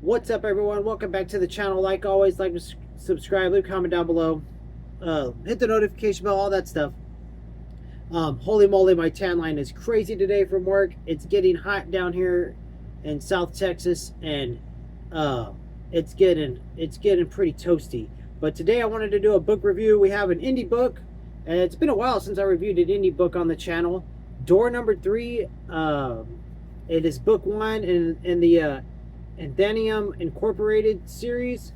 What's up, everyone? Welcome back to the channel. Like always, like, subscribe, leave a comment down below, hit the notification bell, all that stuff. Holy moly, my tan line is crazy today from work. It's getting hot down here in South Texas, and it's getting pretty toasty. But today I wanted to do a book review. We have an indie book, and it's been a while since I reviewed an indie book on the channel. Door number 3. It is book 1 in the Athenium Incorporated series.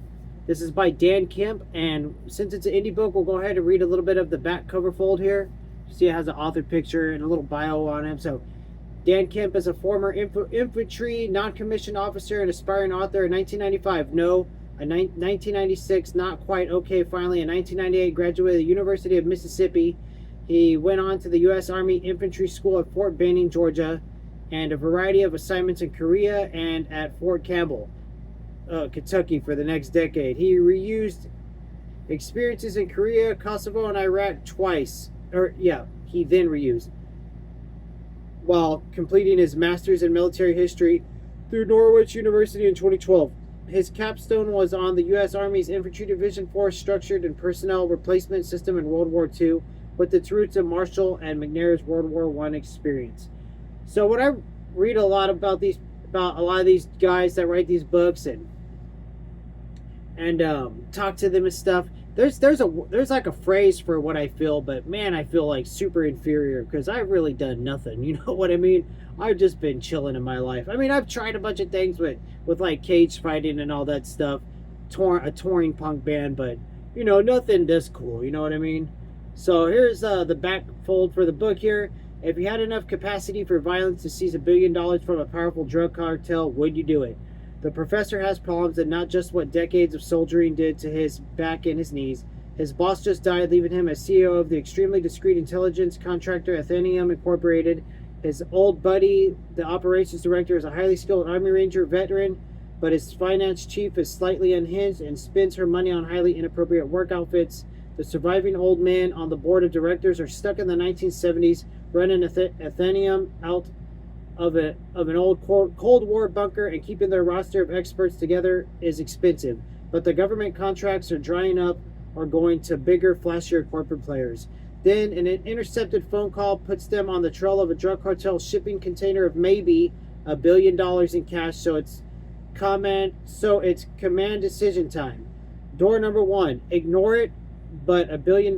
This is by Dan Kemp, and since it's an indie book, we'll go ahead and read a little bit of the back cover fold here. You see it has an author picture and a little bio on him. So Dan Kemp is a former infantry non-commissioned officer and aspiring author. In 1995, no. In 1996, not quite okay. Finally, in 1998, graduated the University of Mississippi. He went on to the U.S. Army Infantry School at Fort Benning, Georgia, and a variety of assignments in Korea and at Fort Campbell, Kentucky for the next decade. He reused experiences in Korea, Kosovo, and Iraq twice. He then reused while completing his master's in military history through Norwich University in 2012. His capstone was on the U.S. Army's Infantry Division Force Structured and Personnel Replacement System in World War II, with its roots in Marshall and McNair's World War I experience. So when I read a lot about a lot of these guys that write these books and talk to them and stuff, there's like a phrase for what I feel, but man, I feel like super inferior because I've really done nothing. You know what I mean? I've just been chilling in my life. I mean, I've tried a bunch of things with like cage fighting and all that stuff, a touring punk band, but you know, nothing this cool. You know what I mean? So here's the back fold for the book here. If you had enough capacity for violence to seize $1 billion from a powerful drug cartel, would you do it? The professor has problems, and not just what decades of soldiering did to his back and his knees. His boss just died, leaving him as CEO of the extremely discreet intelligence contractor Athenium Incorporated. His old buddy, the operations director, is a highly skilled Army Ranger veteran, but his finance chief is slightly unhinged and spends her money on highly inappropriate work outfits. The surviving old men on the board of directors are stuck in the 1970s, running Athenium out of an old Cold War bunker, and keeping their roster of experts together is expensive. But the government contracts are drying up or going to bigger, flashier corporate players. Then an intercepted phone call puts them on the trail of a drug cartel shipping container of maybe $1 billion in cash. So it's command decision time. Door number 1, ignore it, but $1 billion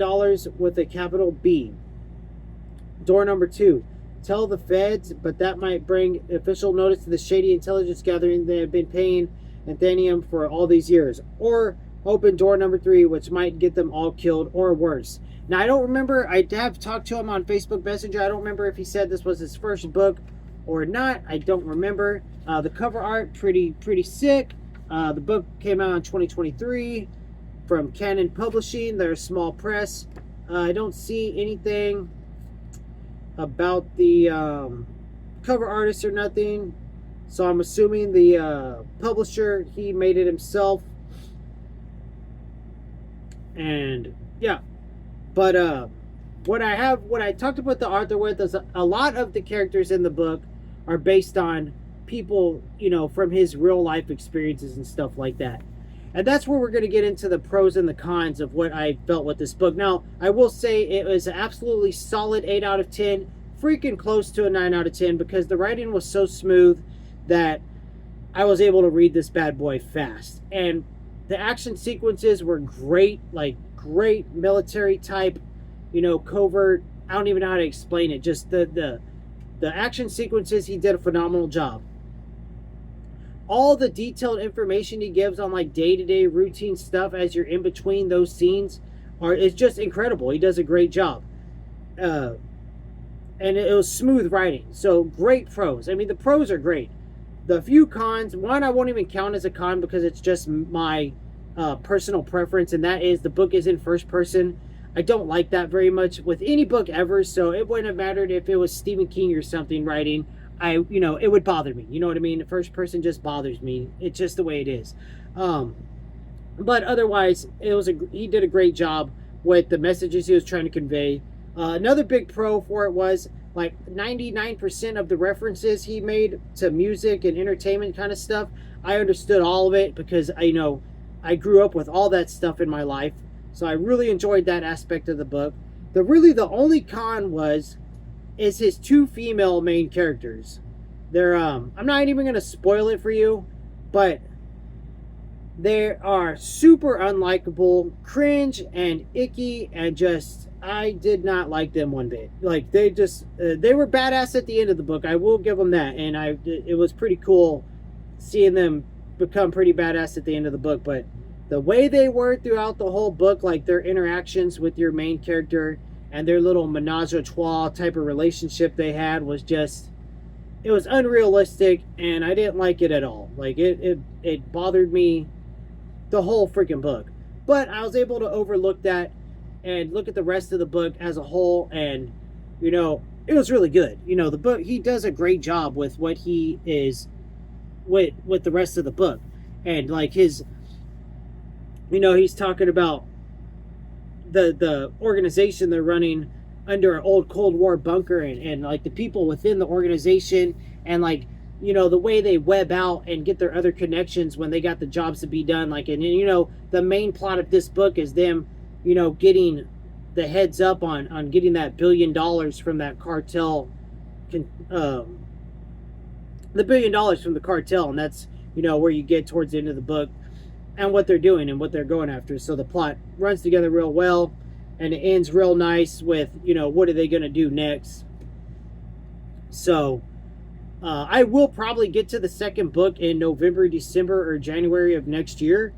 with a capital B. Door number 2, tell the feds, but that might bring official notice to the shady intelligence gathering they have been paying Athenium for all these years. Or open door number 3, which might get them all killed or worse. Now, I don't remember. I have talked to him on Facebook Messenger. I don't remember if he said this was his first book or not. I don't remember. The cover art, pretty sick. The book came out in 2023 from Canon Publishing. They're a small press. I don't see anything about the cover artist or nothing, so I'm assuming the publisher, he made it himself. And yeah, but what I talked about the author with is a lot of the characters in the book are based on people, you know, from his real life experiences and stuff like that. And that's where we're going to get into the pros and the cons of what I felt with this book. Now, I will say it was an absolutely solid 8 out of 10, freaking close to a 9 out of 10, because the writing was so smooth that I was able to read this bad boy fast. And the action sequences were great, like great military type, you know, covert. I don't even know how to explain it. Just the action sequences, he did a phenomenal job. All the detailed information he gives on like day-to-day routine stuff as you're in between those scenes is just incredible. He does a great job. And it was smooth writing. So great pros. I mean, the pros are great. The few cons, one I won't even count as a con because it's just my personal preference, and that is the book is in first person. I don't like that very much with any book ever, so it wouldn't have mattered if it was Stephen King or something writing. It would bother me. You know what I mean? The first person just bothers me. It's just the way it is. But otherwise, he did a great job with the messages he was trying to convey. Another big pro for it was like 99% of the references he made to music and entertainment kind of stuff, I understood all of it because I grew up with all that stuff in my life. So I really enjoyed that aspect of the book. The only con is his two female main characters. They're I'm not even gonna spoil it for you, but they are super unlikable, cringe and icky, and just I did not like them one bit. Like they were badass at the end of the book. I will give them that, and it was pretty cool seeing them become pretty badass at the end of the book. But the way they were throughout the whole book, like their interactions with your main character and their little menage a trois type of relationship they had was just it was unrealistic, and I didn't like it at all. Like it bothered me the whole freaking book. But I was able to overlook that and look at the rest of the book as a whole, and it was really good. The book, he does a great job with what he is with the rest of the book. And like his he's talking about the organization they're running under an old Cold War bunker, and like the people within the organization, and like the way they web out and get their other connections when they got the jobs to be done. Like, and the main plot of this book is them getting the heads up on getting that $1 billion from that cartel, the $1 billion from the cartel. And that's where you get towards the end of the book and what they're doing and what they're going after. So the plot runs together real well, and it ends real nice with what are they going to do next. So I will probably get to the second book in November, December, or January of next year,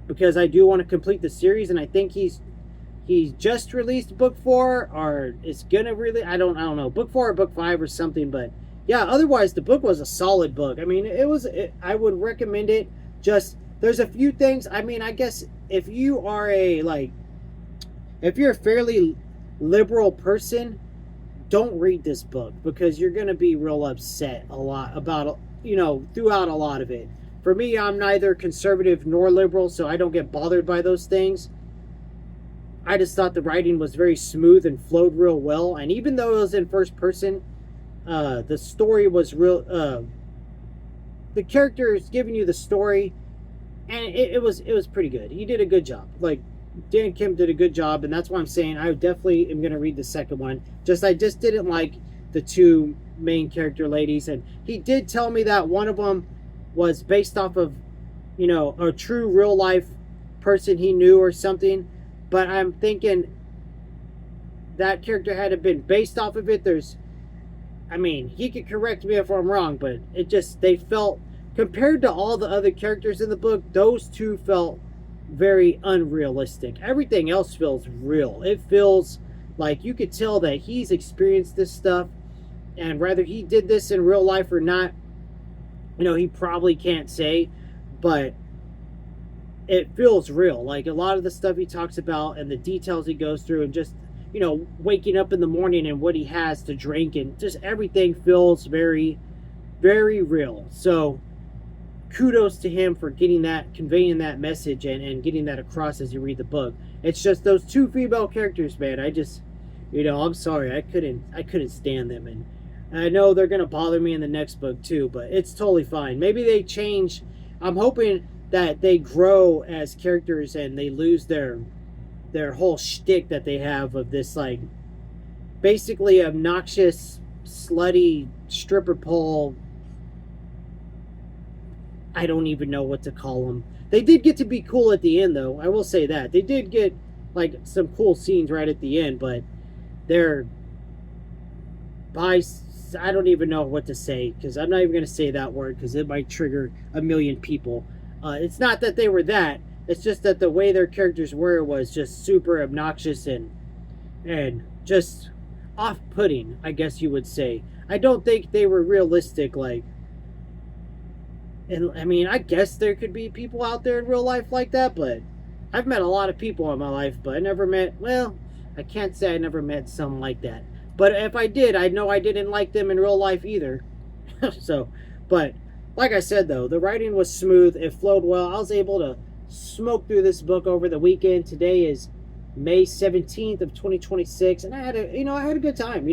because I do want to complete the series. And I think he's just released book 4, or it's gonna really, I don't know, book 4 or book 5 or something. But yeah, otherwise the book was a solid book. I mean, I would recommend it. Just there's a few things. I mean, I guess if you're a fairly liberal person, don't read this book, because you're going to be real upset a lot about, throughout a lot of it. For me, I'm neither conservative nor liberal, so I don't get bothered by those things. I just thought the writing was very smooth and flowed real well. And even though it was in first person, the story was real. The characters giving you the story, and it was pretty good. He did a good job. Like, Dan Kemp did a good job, and that's why I'm saying I definitely am going to read the second one. I just didn't like the two main character ladies, and he did tell me that one of them was based off of, a true real life person he knew or something. But I'm thinking that character had to been based off of it. He could correct me if I'm wrong, but they felt, compared to all the other characters in the book, those two felt very unrealistic. Everything else feels real. It feels like you could tell that he's experienced this stuff, and whether he did this in real life or not, he probably can't say, but it feels real. Like a lot of the stuff he talks about and the details he goes through, and just waking up in the morning and what he has to drink, and just everything feels very, very real. So kudos to him for conveying that message and getting that across as you read the book. It's just those two female characters, man. I just, I'm sorry, I couldn't stand them, and I know they're gonna bother me in the next book too, but it's totally fine. Maybe they change. I'm hoping that they grow as characters and they lose their whole shtick that they have of this, like, basically obnoxious, slutty stripper pole. I don't even know what to call them. They did get to be cool at the end, though. I will say that. They did get, like, some cool scenes right at the end, but they're I don't even know what to say, because I'm not even going to say that word, because it might trigger a million people. It's not that they were that. It's just that the way their characters were was just super obnoxious and just off-putting, I guess you would say. I don't think they were realistic, like. And I guess there could be people out there in real life like that, but I've met a lot of people in my life, but I can't say I never met someone like that. But if I did, I know I didn't like them in real life either. But like I said, though, the writing was smooth. It flowed well. I was able to smoke through this book over the weekend. Today is May 17th of 2026, and I had a good time.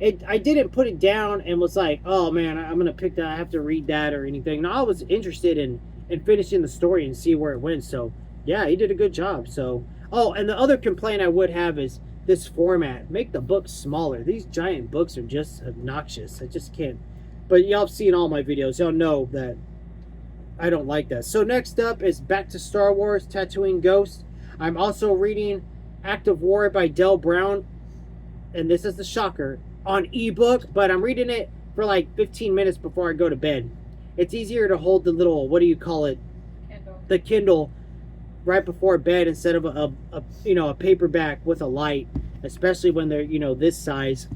I didn't put it down and was like, oh man, I'm gonna pick that. I have to read that or anything. No, I was interested in finishing the story and see where it went. So yeah, he did a good job. So oh, and the other complaint I would have is this format. Make the books smaller. These giant books are just obnoxious. I just can't. But y'all have seen all my videos. Y'all know that I don't like that. So next up is Back to Star Wars: Tatooine Ghost. I'm also reading Act of War by Del Brown, and this is the shocker, on ebook, but I'm reading it for like 15 minutes before I go to bed. It's easier to hold the little, what do you call it? Kindle. The Kindle right before bed instead of a paperback with a light, especially when they're, this size.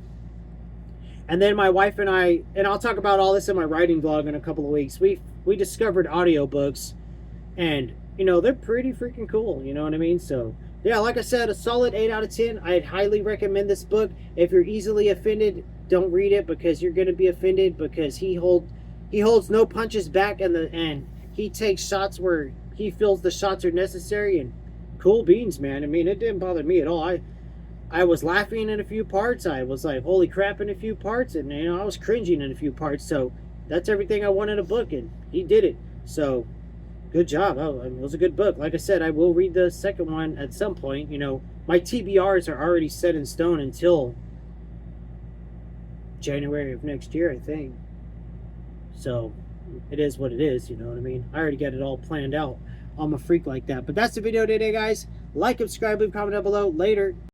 And then my wife and I, and I'll talk about all this in my writing vlog in a couple of weeks. We discovered audiobooks, and they're pretty freaking cool, you know what I mean? So yeah, like I said, a solid 8 out of 10. I'd highly recommend this book. If you're easily offended, don't read it, because you're going to be offended, because he holds no punches back, and he takes shots where he feels the shots are necessary. And cool beans, man. I mean, it didn't bother me at all. I was laughing in a few parts. I was like, holy crap, in a few parts, and I was cringing in a few parts. So that's everything I want in a book, and he did it. So good job. Oh, it was a good book. Like I said, I will read the second one at some point. My TBRs are already set in stone until January of next year, I think. So it is what it is, you know what I mean? I already got it all planned out. I'm a freak like that. But that's the video today, guys. Like, subscribe, leave a comment down below. Later.